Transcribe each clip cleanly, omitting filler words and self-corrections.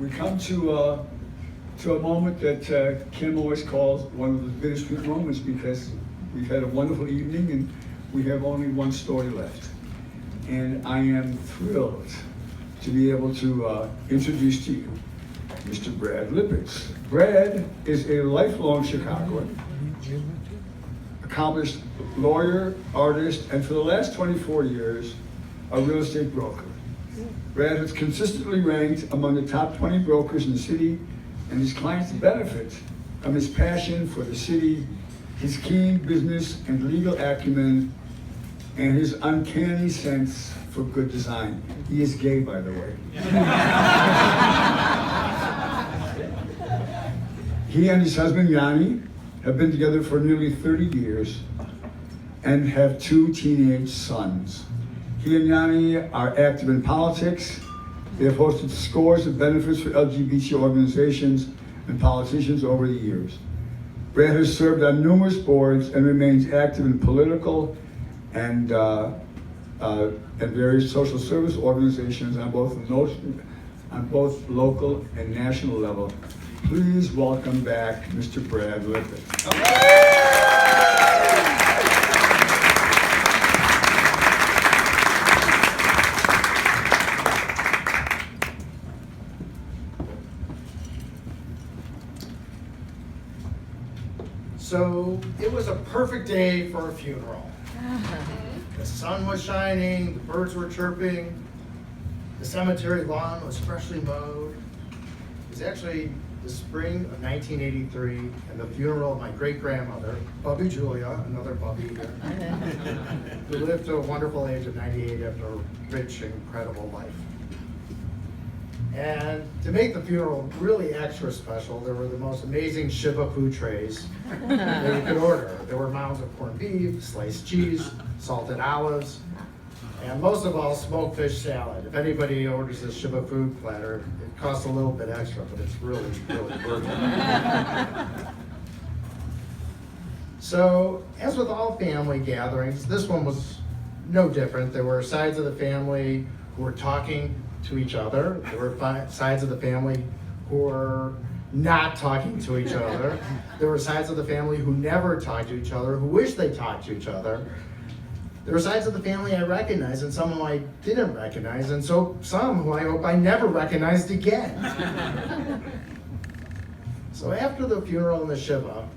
we come to a moment that Kim always calls one of the bittersweet moments, because we've had a wonderful evening and we have only one story left. And I am thrilled to be able to introduce to you Mr. Brad Lippitz. Brad is a lifelong Chicagoan, accomplished lawyer, artist, and for the last 24 years, a real estate broker. Brad has consistently ranked among the top 20 brokers in the city, and his clients benefit from his passion for the city, his keen business and legal acumen, and his uncanny sense for good design. He is gay, by the way. He and his husband, Yanni, have been together for nearly 30 years and have 2 teenage sons. He and Yanni are active in politics. They have hosted scores of benefits for LGBT organizations and politicians over the years. Brad has served on numerous boards and remains active in political and various social service organizations on both local and national level. Please welcome back Mr. Brad Lippitz. So it was a perfect day for a funeral. The sun was shining, the birds were chirping, the cemetery lawn was freshly mowed. It was actually the spring of 1983 and the funeral of my great-grandmother, Bubby Julia, another Bubby here, who lived to a wonderful age of 98 after a rich and incredible life. And to make the funeral really extra special, there were the most amazing Shiva food trays that you could order. There were mounds of corned beef, sliced cheese, salted olives, and most of all, smoked fish salad. If anybody orders this Shiva food platter, it costs a little bit extra, but it's really, really worth it. So, as with all family gatherings, this one was no different. There were sides of the family who were talking to each other. There were sides of the family who were not talking to each other. There were sides of the family who never talked to each other, who wished they talked to each other. There were sides of the family I recognized and some whom I didn't recognize, and so some who I hope I never recognized again. So after the funeral and the Shiva,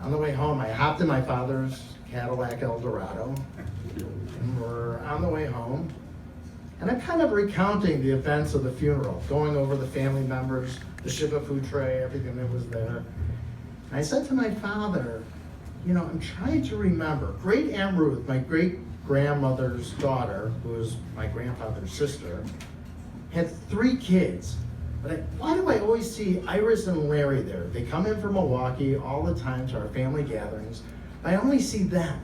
on the way home, I hopped in my father's Cadillac Eldorado, and we're on the way home. And I'm kind of recounting the events of the funeral, going over the family members, the Shiva food tray, everything that was there. And I said to my father, you know, I'm trying to remember. Great Aunt Ruth, my great-grandmother's daughter, who was my grandfather's sister, had 3 kids. But why do I always see Iris and Larry there? They come in from Milwaukee all the time to our family gatherings. I only see them.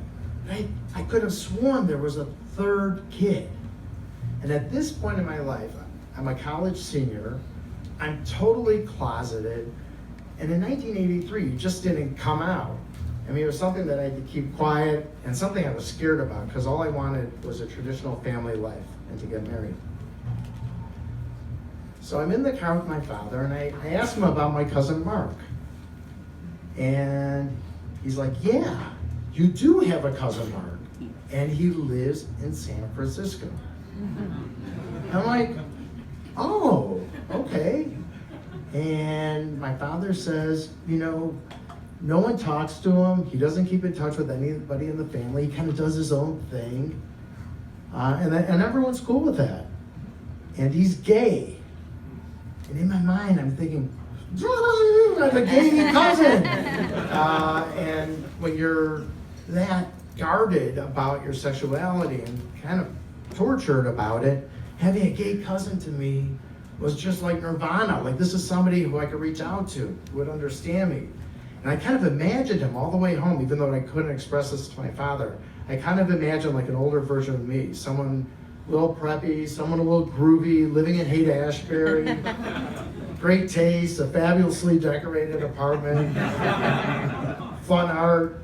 I could have sworn there was a 3rd kid. And at this point in my life, I'm a college senior, I'm totally closeted, and in 1983, it just didn't come out. I mean, it was something that I had to keep quiet and something I was scared about because all I wanted was a traditional family life and to get married. So I'm in the car with my father and I asked him about my cousin Mark. And he's like, yeah, you do have a cousin Mark, and he lives in San Francisco. I'm like, oh, okay. And my father says, you know, no one talks to him. He doesn't keep in touch with anybody in the family. He kind of does his own thing. And everyone's cool with that. And he's gay. And in my mind, I'm thinking, I'm a gay cousin. And when you're that guarded about your sexuality and kind of tortured about it, having a gay cousin to me was just like nirvana. Like, this is somebody who I could reach out to, who would understand me. And I kind of imagined him all the way home, even though I couldn't express this to my father. I kind of imagined like an older version of me, someone a little preppy, someone a little groovy, living in Haight-Ashbury, great taste, a fabulously decorated apartment, fun art,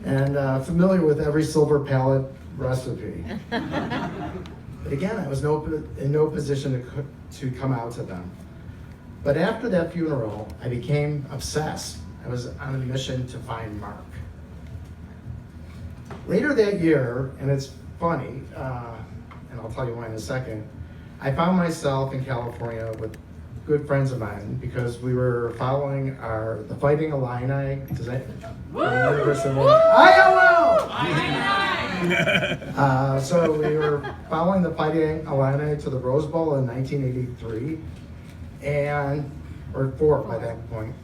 and familiar with every silver palette recipe. But again, I was in no position to come out to them. But after that funeral, I became obsessed. I was on a mission to find Mark. Later that year, and it's funny, and I'll tell you why in a second, I found myself in California with good friends of mine because we were following the Fighting Illini. Does that? So we were following the Fighting Illini to the Rose Bowl in 1983, or 4 by that point.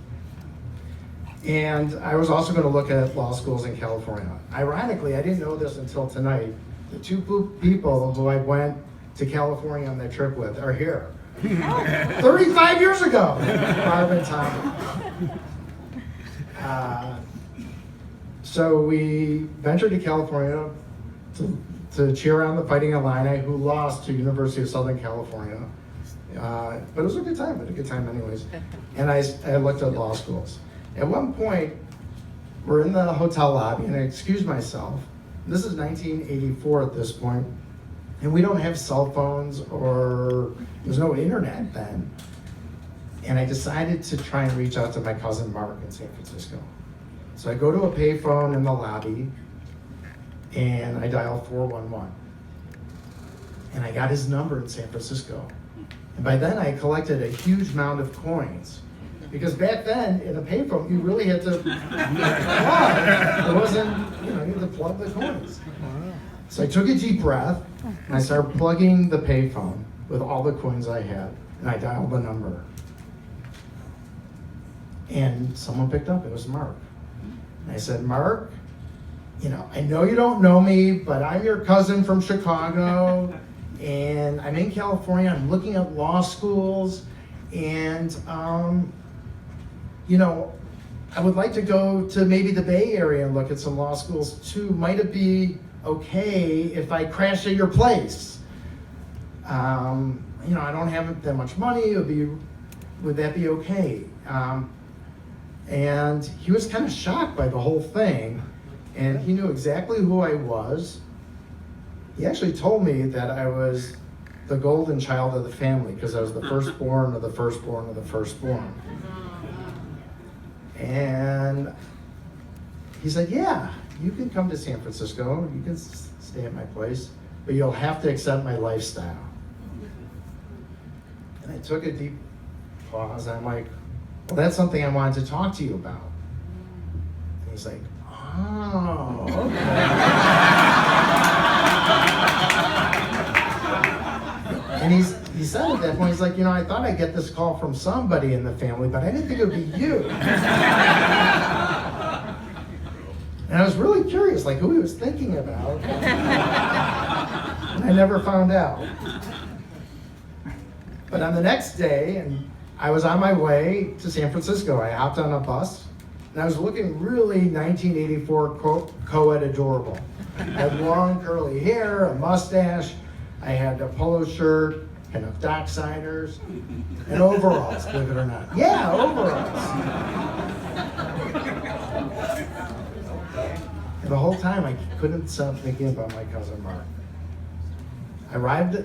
And I was also going to look at law schools in California. Ironically, I didn't know this until tonight. The 2 people who I went to California on that trip with are here. 35 years ago, Barb and Tommy. So we ventured to California to cheer on the Fighting Illini, who lost to University of Southern California. But it was a good time. We had a good time anyways. And I looked at law schools. At one point, we're in the hotel lobby, and I excused myself. This is 1984 at this point, and we don't have cell phones or there's no internet then. And I decided to try and reach out to my cousin Mark in San Francisco. So I go to a payphone in the lobby, and I dial 411. And I got his number in San Francisco. And by then I collected a huge amount of coins. Because back then, in a payphone, you really had to plug. It wasn't, you had to plug the coins. So I took a deep breath, and I started plugging the payphone with all the coins I had, and I dialed the number. And someone picked up, it was Mark. And I said, Mark, I know you don't know me, but I'm your cousin from Chicago, and I'm in California, I'm looking at law schools, and I would like to go to maybe the Bay Area and look at some law schools too. Might it be okay if I crash at your place? I don't have that much money. Would that be okay? And he was kind of shocked by the whole thing, and he knew exactly who I was. He actually told me that I was the golden child of the family because I was the firstborn of the firstborn of the firstborn. And he said, yeah, you can come to San Francisco, you can stay at my place, but you'll have to accept my lifestyle. And I took a deep pause, and I'm like, well, that's something I wanted to talk to you about. And he's like, oh, okay. And he said at that point, he's like, I thought I'd get this call from somebody in the family, but I didn't think it would be you. And I was really curious, like who he was thinking about. And I never found out. But on the next day, and I was on my way to San Francisco, I hopped on a bus, and I was looking really 1984 co-ed adorable. I had long curly hair, a mustache, I had a polo shirt, and docksiders, and overalls, believe it or not. Yeah, overalls. And the whole time I couldn't stop thinking about my cousin Mark. I arrived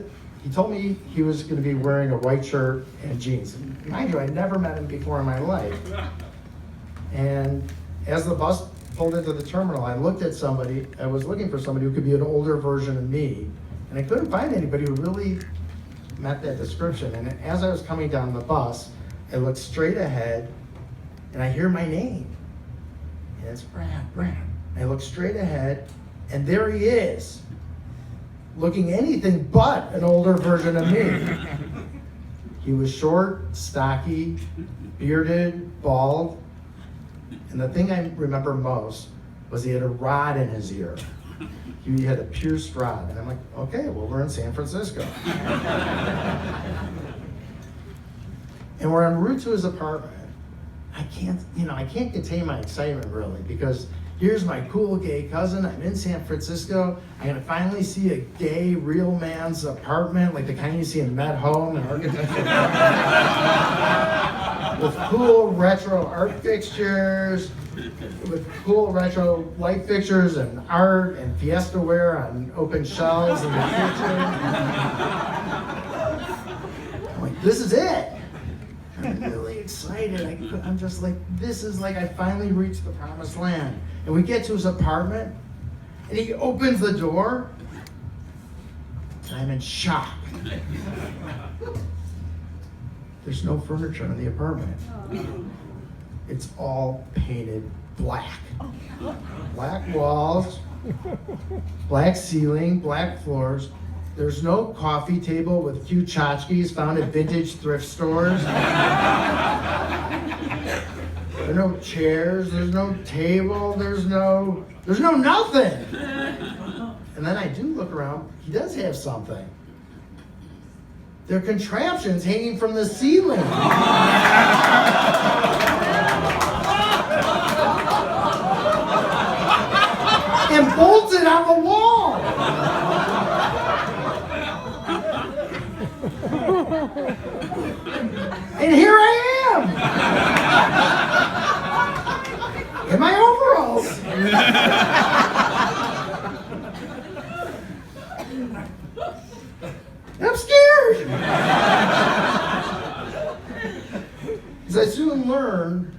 he told me he was going to be wearing a white shirt and jeans. Mind you, I'd never met him before in my life. And as the bus pulled into the terminal, I looked at somebody, I was looking for somebody who could be an older version of me, and I couldn't find anybody who really met that description. And as I was coming down the bus, I looked straight ahead, and I hear my name. And it's Brad. I look straight ahead, and there he is, looking anything but an older version of me. He was short, stocky, bearded, bald, and the thing I remember most was he had a rod in his ear. He had a pierced rod, and I'm like, okay, well, we're in San Francisco. And we're en route to his apartment. I can't contain my excitement really, because here's my cool gay cousin, I'm in San Francisco, I'm gonna finally see a gay, real man's apartment, like the kind you see in Met Home and architecture. with cool retro art fixtures, with cool retro light fixtures and art and Fiesta ware on open shelves in the kitchen. I'm like, this is it. I'm really excited. I'm just like, this is like I finally reached the promised land. And we get to his apartment, and he opens the door, and I'm in shock. There's no furniture in the apartment. It's all painted black. Black walls, black ceiling, black floors. There's no coffee table with cute tchotchkes found at vintage thrift stores. There are no chairs, there's no table, there's no nothing. And then I do look around, he does have something. There are contraptions hanging from the ceiling. And bolted on the wall. And here I am. In my overalls. I'm scared. As I soon learned,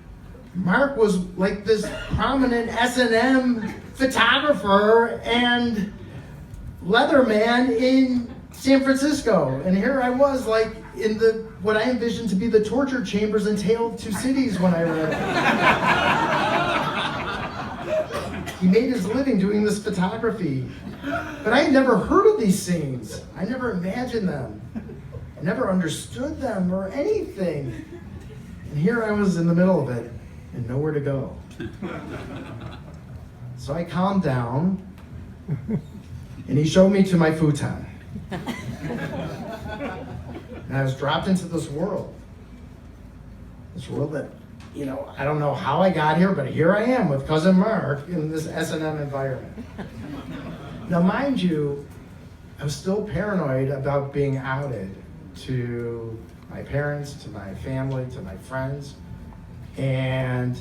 Mark was like this prominent S&M photographer and leatherman in San Francisco. And here I was like in what I envisioned to be the torture chambers in Tale of Two Cities when I read it. He made his living doing this photography. But I had never heard of these scenes. I never imagined them. I never understood them or anything. And here I was in the middle of it and nowhere to go. So I calmed down and he showed me to my futon. And I was dropped into this world. This world that, I don't know how I got here, but here I am with Cousin Mark in this S&M environment. Now, mind you, I was still paranoid about being outed to my parents, to my family, to my friends. And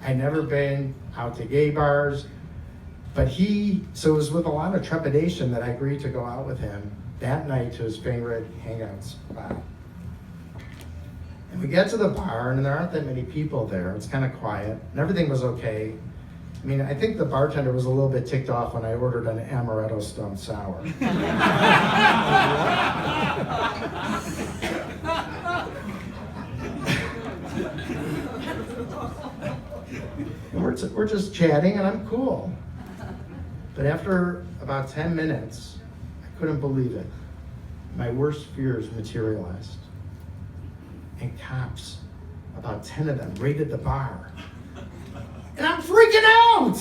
I'd never been out to gay bars. But so it was with a lot of trepidation that I agreed to go out with him that night to his favorite hangout spot. And we get to the bar, and there aren't that many people there. It's kind of quiet, and everything was okay. I mean, I think the bartender was a little bit ticked off when I ordered an amaretto stone sour. And we're just chatting, and I'm cool. But after about 10 minutes, I couldn't believe it. My worst fears materialized. And cops, about 10 of them, raided the bar. And I'm freaking out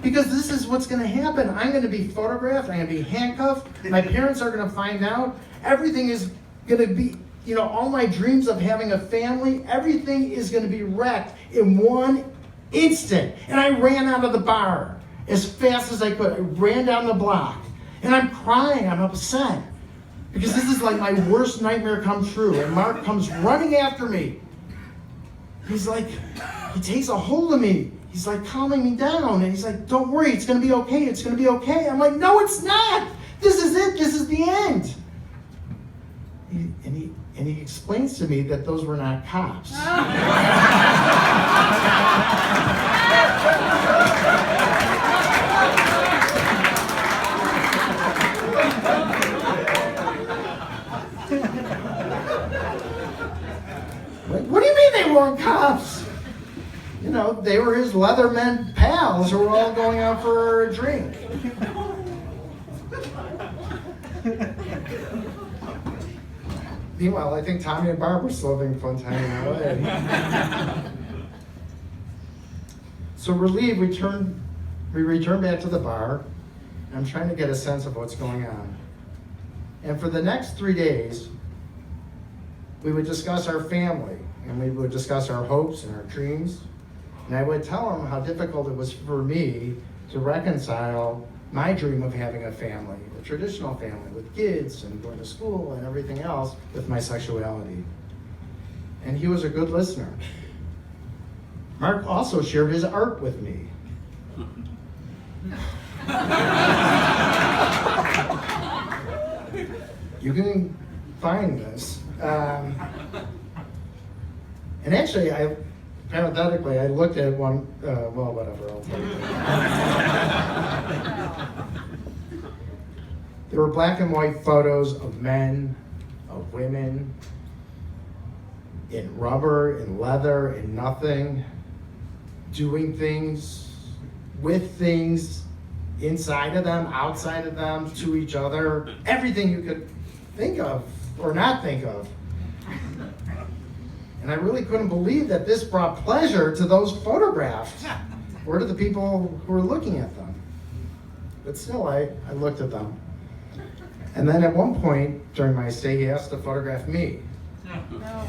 because this is what's going to happen. I'm going to be photographed. I'm going to be handcuffed. My parents are going to find out. Everything is going to be, all my dreams of having a family, everything is going to be wrecked in one instant. And I ran out of the bar as fast as I could. I ran down the block. And I'm crying. I'm upset because this is like my worst nightmare come true. And Mark comes running after me. He's like, he takes a hold of me. He's like calming me down, and he's like, don't worry, it's gonna be okay, it's gonna be okay. I'm like, no, it's not. This is it, this is the end. And he explains to me that those were not cops. Like, what do you mean they weren't cops? They were his Leatherman pals who were all going out for a drink. Meanwhile, I think Tommy and Barb were still having a fun time in LA. So relieved, we return back to the bar. I'm trying to get a sense of what's going on. And for the next 3 days, we would discuss our family, and we would discuss our hopes and our dreams. And I would tell him how difficult it was for me to reconcile my dream of having a family, a traditional family with kids and going to school and everything else, with my sexuality. and he was a good listener. Mark also shared his art with me. You can find this. And actually, parenthetically, I looked at one, well, whatever, I'll tell you. There were black and white photos of men, of women, in rubber, in leather, in nothing, doing things, with things, inside of them, outside of them, to each other, everything you could think of or not think of. And I really couldn't believe that this brought pleasure to those photographs or to the people who were looking at them. But still, I looked at them. And then at one point during my stay, he asked to photograph me. No.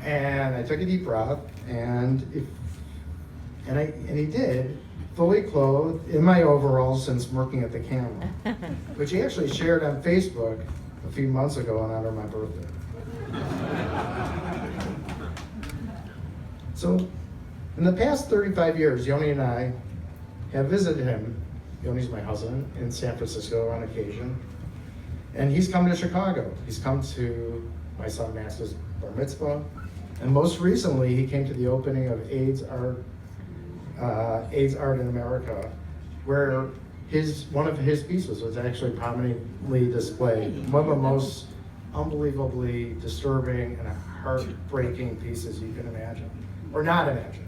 And I took a deep breath, and he did, fully clothed in my overalls since working at the camera, which he actually shared on Facebook a few months ago on honor of my birthday. So, in the past 35 years, Yoni and I have visited him. Yoni's my husband, in San Francisco on occasion. And he's come to Chicago. He's come to my son Max's bar mitzvah. And most recently, he came to the opening of AIDS Art in America, where one of his pieces was actually prominently displayed. One of the most unbelievably disturbing and heartbreaking pieces you can imagine, or not imagine.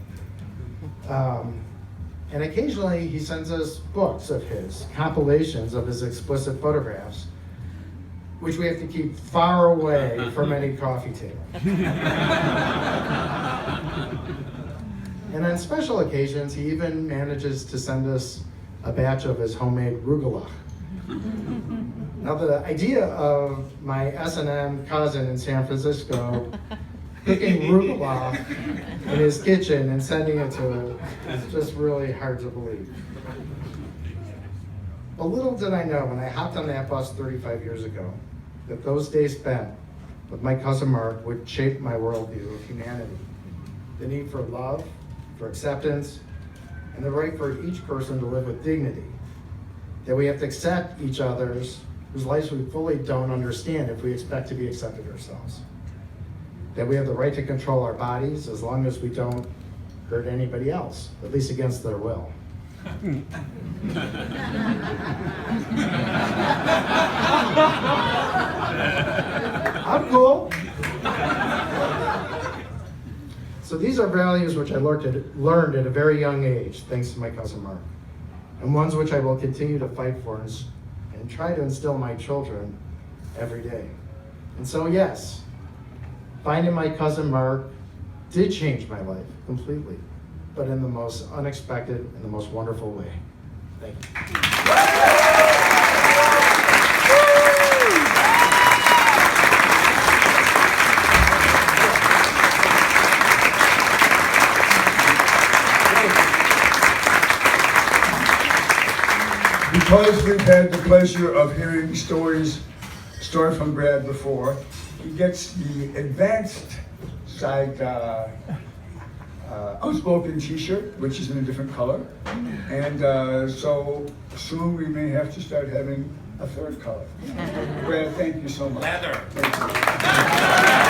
And occasionally he sends us books of his, compilations of his explicit photographs, which we have to keep far away from any coffee table. And on special occasions, he even manages to send us a batch of his homemade rugelach. Now, the idea of my S&M cousin in San Francisco cooking rugelach in his kitchen and sending it to him is just really hard to believe. But little did I know when I hopped on that bus 35 years ago that those days spent with my cousin Mark would shape my worldview of humanity. The need for love, for acceptance, and the right for each person to live with dignity. That we have to accept each other's whose lives we fully don't understand if we expect to be accepted ourselves. That we have the right to control our bodies as long as we don't hurt anybody else, at least against their will. I'm cool. So these are values which I learned at a very young age, thanks to my cousin Mark, and ones which I will continue to fight for and try to instill in my children every day. And so yes, finding my cousin Mark did change my life completely, but in the most unexpected and the most wonderful way. Thank you. Because we've had the pleasure of hearing story from Brad before, he gets the advanced side Outspoken t-shirt, which is in a different color. And so soon we may have to start having a third color. Brad, thank you so much. Leather. Thank you.